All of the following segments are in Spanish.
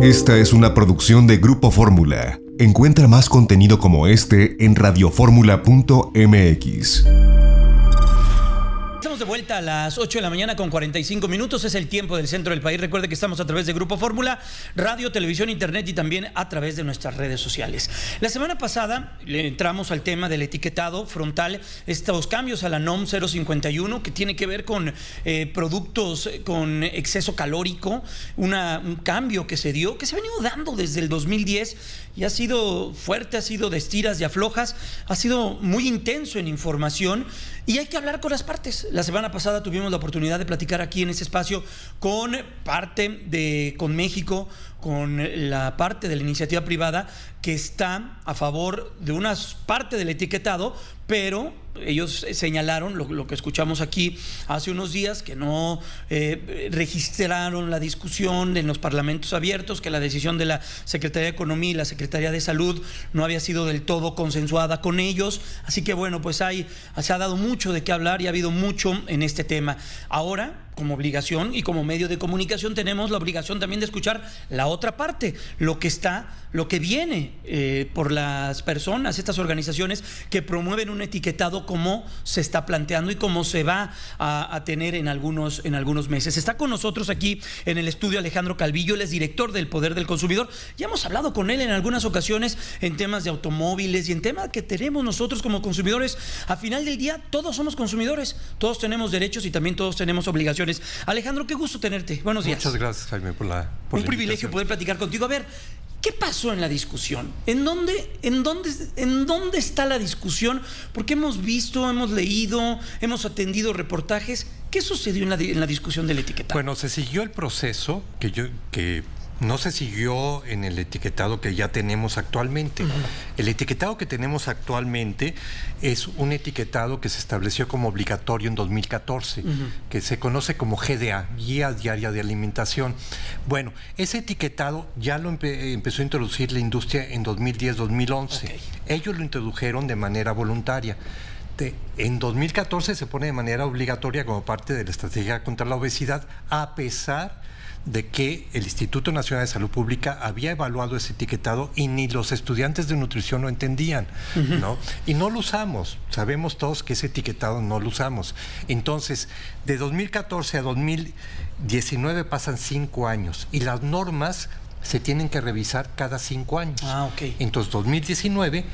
Esta es una producción de Grupo Fórmula. Encuentra más contenido como este en radioformula.mx. Estamos de vuelta a las 8 de la mañana con 45 minutos. Es el tiempo del centro del país. Recuerde que estamos a través de Grupo Fórmula, radio, televisión, internet y también a través de nuestras redes sociales. La semana pasada le entramos al tema del etiquetado frontal, estos cambios a la NOM 051 que tiene que ver con productos con exceso calórico, un cambio que se dio, que se ha venido dando desde el 2010 y ha sido fuerte, ha sido de estiras y aflojas, ha sido muy intenso en información y hay que hablar con las partes. La semana pasada tuvimos la oportunidad de platicar aquí en este espacio con con México, con la parte de la iniciativa privada que está a favor de una parte del etiquetado, pero ellos señalaron lo que escuchamos aquí hace unos días, que no registraron la discusión en los parlamentos abiertos, que la decisión de la Secretaría de Economía y la Secretaría de Salud no había sido del todo consensuada con ellos. Así que bueno, pues se ha dado mucho de qué hablar y ha habido mucho en este tema. Ahora, como obligación y como medio de comunicación, tenemos la obligación también de escuchar la otra parte, lo que viene por las personas, estas organizaciones que promueven un etiquetado como se está planteando y como se va a tener en algunos meses. Está con nosotros aquí en el estudio Alejandro Calvillo, él es director del Poder del Consumidor. Ya hemos hablado con él en algunas ocasiones en temas de automóviles y en temas que tenemos nosotros como consumidores. A final del día, todos somos consumidores, todos tenemos derechos y también todos tenemos obligaciones. Alejandro, qué gusto tenerte. Buenos días. Muchas gracias, Jaime, por la privilegio poder platicar contigo. A ver, ¿qué pasó en la discusión? ¿En dónde está la discusión? Porque hemos visto, hemos leído, hemos atendido reportajes. ¿Qué sucedió en la discusión del etiquetado? Bueno, se siguió el proceso que no se siguió en el etiquetado que ya tenemos actualmente. El etiquetado que tenemos actualmente es un etiquetado que se estableció como obligatorio en 2014, que se conoce como GDA, Guía Diaria de Alimentación. Bueno, ese etiquetado ya lo empezó a introducir la industria en 2010-2011. Okay. Ellos lo introdujeron de manera voluntaria. En 2014 se pone de manera obligatoria como parte de la estrategia contra la obesidad, a pesar de que el Instituto Nacional de Salud Pública había evaluado ese etiquetado y ni los estudiantes de nutrición lo entendían, ¿no? Y no lo usamos, sabemos todos que ese etiquetado no lo usamos. Entonces, de 2014 a 2019 pasan 5 años y las normas se tienen que revisar cada 5 años. Okay. Entonces, 2019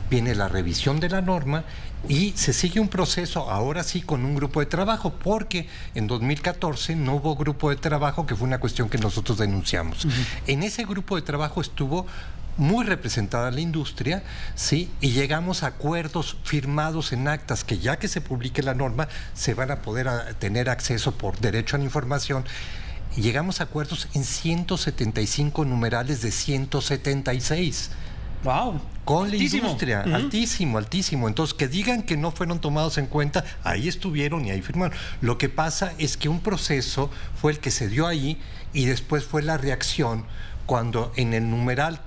viene la revisión de la norma y se sigue un proceso, ahora sí, con un grupo de trabajo, porque en 2014 no hubo grupo de trabajo, que fue una cuestión que nosotros denunciamos. En ese grupo de trabajo estuvo muy representada la industria, ¿sí? Y llegamos a acuerdos firmados en actas que ya que se publique la norma, se van a poder tener acceso por derecho a la información. Y llegamos a acuerdos en 175 numerales de 176. ¡Wow! Con la altísimo. Industria, altísimo. Entonces, que digan que no fueron tomados en cuenta, ahí estuvieron y ahí firmaron. Lo que pasa es que un proceso fue el que se dio ahí y después fue la reacción cuando en el numeral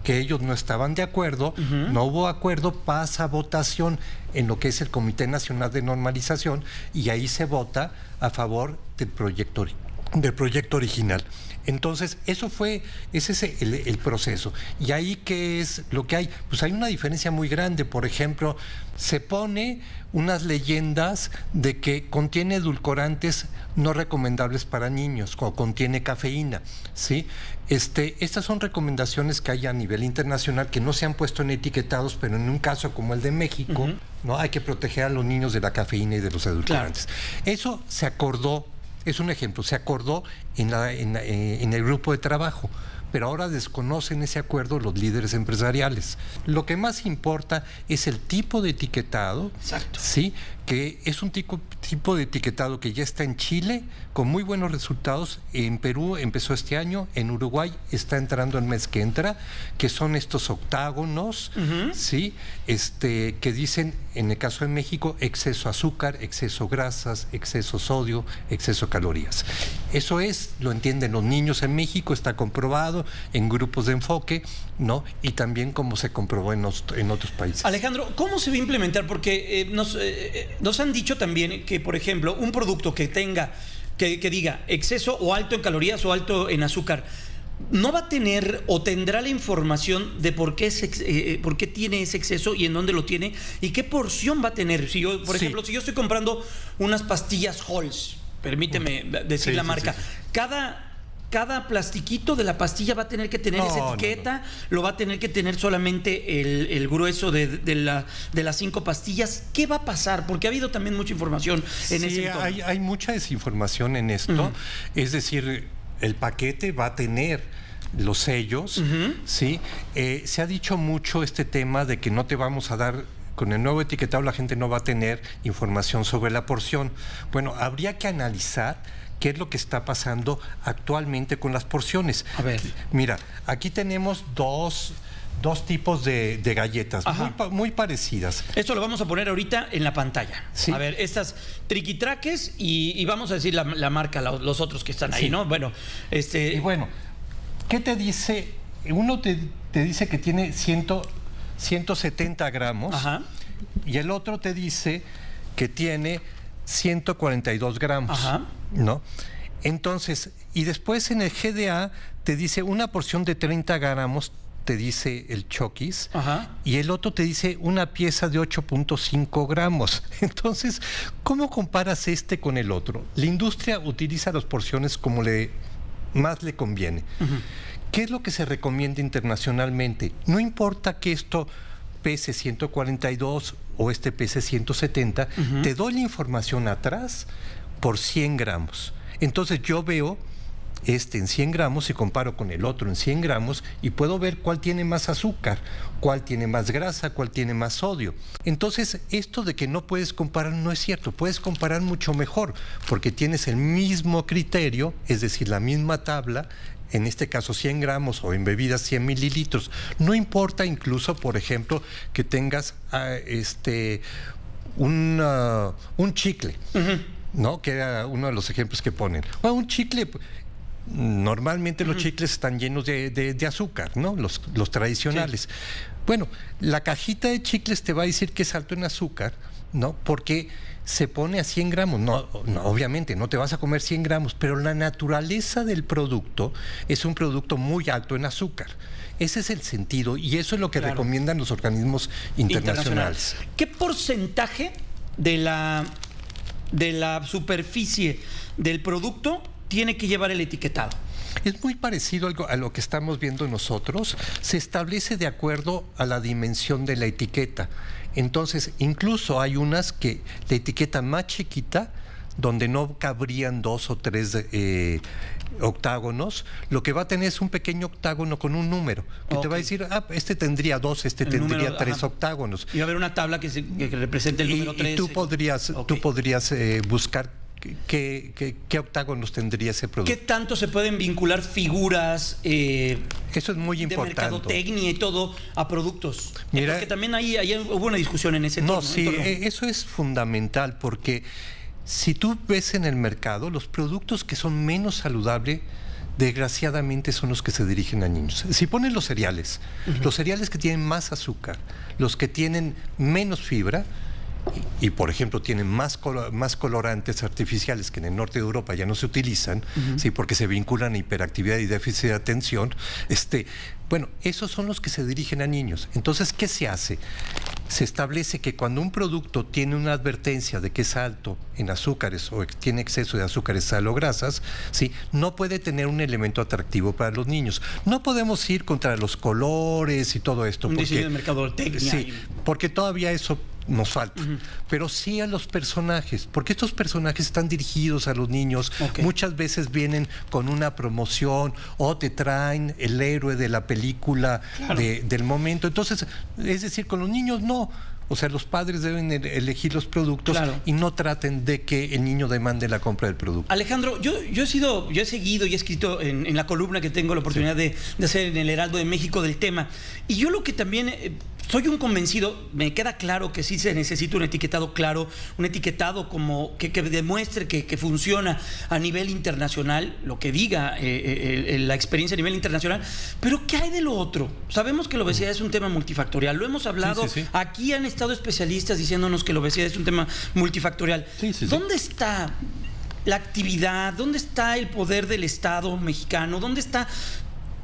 que ellos no estaban de acuerdo, no hubo acuerdo, pasa a votación en lo que es el Comité Nacional de Normalización y ahí se vota a favor del proyecto original. Entonces, ese es el proceso. ¿Y ahí qué es lo que hay? Pues hay una diferencia muy grande. Por ejemplo, se pone unas leyendas de que contiene edulcorantes no recomendables para niños o contiene cafeína, ¿sí? Estas son recomendaciones que hay a nivel internacional que no se han puesto en etiquetados, pero en un caso como el de México, ¿no? Hay que proteger a los niños de la cafeína y de los edulcorantes. Claro. Eso se acordó. Es un ejemplo, se acordó en el grupo de trabajo, pero ahora desconocen ese acuerdo los líderes empresariales. Lo que más importa es el tipo de etiquetado. Exacto. ¿Sí? Que es un tipo de etiquetado que ya está en Chile con muy buenos resultados. En Perú empezó este año, en Uruguay está entrando el mes que entra, que son estos octágonos, ¿sí? Que dicen, en el caso de México, exceso azúcar, exceso grasas, exceso sodio, exceso calorías. Eso lo entienden los niños en México, está comprobado en grupos de enfoque, ¿no? Y también como se comprobó en otros países. Alejandro, ¿cómo se va a implementar? Porque nos han dicho también que, por ejemplo, un producto que diga exceso o alto en calorías o alto en azúcar, no va a tener o tendrá la información de por qué tiene ese exceso y en dónde lo tiene y qué porción va a tener. Si yo, por ejemplo, si yo estoy comprando unas pastillas Halls, permíteme decir la marca, cada plastiquito de la pastilla va a tener que tener esa etiqueta, lo va a tener que tener solamente el grueso de las 5 pastillas. ¿Qué va a pasar? Porque ha habido también mucha información en ese entorno. Hay mucha desinformación en esto. Es decir, el paquete va a tener los sellos, ¿sí? Se ha dicho mucho este tema de que no te vamos a dar... Con el nuevo etiquetado la gente no va a tener información sobre la porción. Bueno, habría que analizar qué es lo que está pasando actualmente con las porciones. A ver. Mira, aquí tenemos dos tipos de galletas muy parecidas. Esto lo vamos a poner ahorita en la pantalla. Sí. A ver, estas triquitraques y vamos a decir la marca, los otros que están ahí, ¿no? Bueno, Y bueno, ¿qué te dice? Uno te dice que tiene 170 gramos y el otro te dice que tiene 142 gramos, ¿no? Entonces, y después en el GDA te dice una porción de 30 gramos, te dice el Chokis, y el otro te dice una pieza de 8.5 gramos. Entonces, ¿cómo comparas este con el otro? La industria utiliza las porciones como más le conviene. ¿Qué es lo que se recomienda internacionalmente? No importa que esto pese 142 o este pese 170, te doy la información atrás por 100 gramos. Entonces yo veo este en 100 gramos y comparo con el otro en 100 gramos y puedo ver cuál tiene más azúcar, cuál tiene más grasa, cuál tiene más sodio. Entonces, esto de que no puedes comparar no es cierto, puedes comparar mucho mejor porque tienes el mismo criterio, es decir, la misma tabla, en este caso 100 gramos o en bebidas 100 mililitros. No importa incluso, por ejemplo, que tengas un chicle, ¿no? Que era uno de los ejemplos que ponen. Bueno, un chicle, normalmente los chicles están llenos de azúcar, ¿no? Los tradicionales. Sí. Bueno, la cajita de chicles te va a decir que es alto en azúcar, ¿no? Porque se pone a 100 gramos. No, obviamente, no te vas a comer 100 gramos, pero la naturaleza del producto es un producto muy alto en azúcar. Ese es el sentido y eso es lo que recomiendan los organismos internacionales. ¿Qué porcentaje de la superficie del producto tiene que llevar el etiquetado? Es muy parecido a lo que estamos viendo nosotros. Se establece de acuerdo a la dimensión de la etiqueta. Entonces, incluso hay unas que la etiqueta más chiquita, donde no cabrían 2 o 3 octágonos, lo que va a tener es un pequeño octágono con un número, que te va a decir, este tendría 2, este tendría 3 octágonos. Y va a haber una tabla que represente el número 3. Y tú podrías buscar ¿qué octágonos tendría ese producto. ¿Qué tanto se pueden vincular figuras eso es muy importante, de mercadotecnia y todo a productos? Mira, porque también ahí hubo una discusión en ese entorno. No, sí, eso es fundamental porque si tú ves en el mercado, los productos que son menos saludables, desgraciadamente son los que se dirigen a niños. Si ponen los cereales que tienen más azúcar, los que tienen menos fibra, y por ejemplo tienen más colorantes artificiales que en el norte de Europa ya no se utilizan, ¿sí? Porque se vinculan a hiperactividad y déficit de atención, bueno, esos son los que se dirigen a niños. Entonces, ¿qué se hace? Se establece que cuando un producto tiene una advertencia de que es alto en azúcares o tiene exceso de azúcares, sal o grasas, ¿sí? No puede tener un elemento atractivo para los niños. No podemos ir contra los colores y todo esto. Un diseño de mercadotecnia. Sí, porque todavía eso nos falta, pero sí a los personajes, porque estos personajes están dirigidos a los niños, muchas veces vienen con una promoción o te traen el héroe de la película del momento, entonces, es decir, con los niños no. O sea, los padres deben elegir los productos y no traten de que el niño demande la compra del producto. Alejandro, yo he seguido y he escrito en la columna que tengo la oportunidad de hacer en el Heraldo de México del tema. Y yo lo que también soy un convencido, me queda claro que sí se necesita un etiquetado claro, un etiquetado como que demuestre que funciona a nivel internacional, lo que diga la experiencia a nivel internacional. Pero ¿qué hay de lo otro? Sabemos que la obesidad es un tema multifactorial, lo hemos hablado, aquí han estado especialistas diciéndonos que la obesidad es un tema multifactorial. ¿Dónde está la actividad? ¿Dónde está el poder del Estado mexicano? ¿Dónde está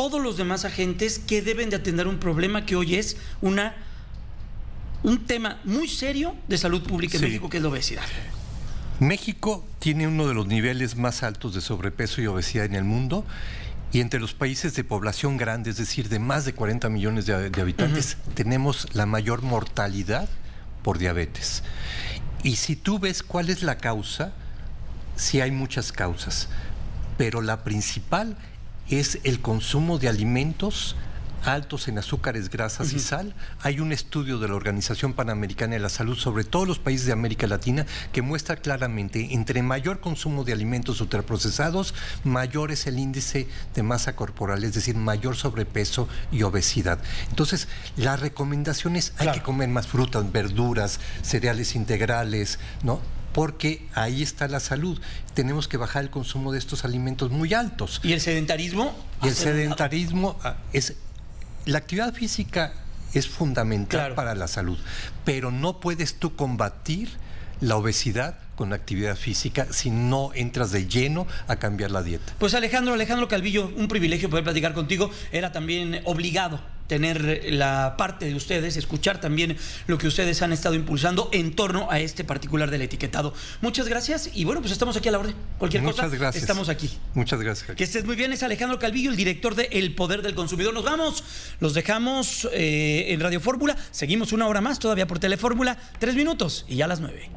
todos los demás agentes que deben de atender un problema que hoy es un tema muy serio de salud pública en México, que es la obesidad? México tiene uno de los niveles más altos de sobrepeso y obesidad en el mundo, y entre los países de población grande, es decir, de más de 40 millones de habitantes, tenemos la mayor mortalidad por diabetes. Y si tú ves cuál es la causa, sí hay muchas causas, pero la principal es el consumo de alimentos altos en azúcares, grasas y sal. Hay un estudio de la Organización Panamericana de la Salud sobre todos los países de América Latina que muestra claramente, entre mayor consumo de alimentos ultraprocesados, mayor es el índice de masa corporal, es decir, mayor sobrepeso y obesidad. Entonces, la recomendación es, hay que comer más frutas, verduras, cereales integrales, ¿no? Porque ahí está la salud. Tenemos que bajar el consumo de estos alimentos muy altos. ¿Y el sedentarismo? Y el sedentarismo es... La actividad física es fundamental para la salud, pero no puedes tú combatir la obesidad con actividad física si no entras de lleno a cambiar la dieta. Pues Alejandro Calvillo, un privilegio poder platicar contigo. Era también obligado tener la parte de ustedes, escuchar también lo que ustedes han estado impulsando en torno a este particular del etiquetado. Muchas gracias y bueno, pues estamos aquí a la orden. Cualquier cosa, estamos aquí. Muchas gracias. Que estés muy bien. Es Alejandro Calvillo, el director de El Poder del Consumidor. Nos vamos, los dejamos en Radio Fórmula. Seguimos una hora más todavía por Telefórmula, 3 minutos y ya a las 9.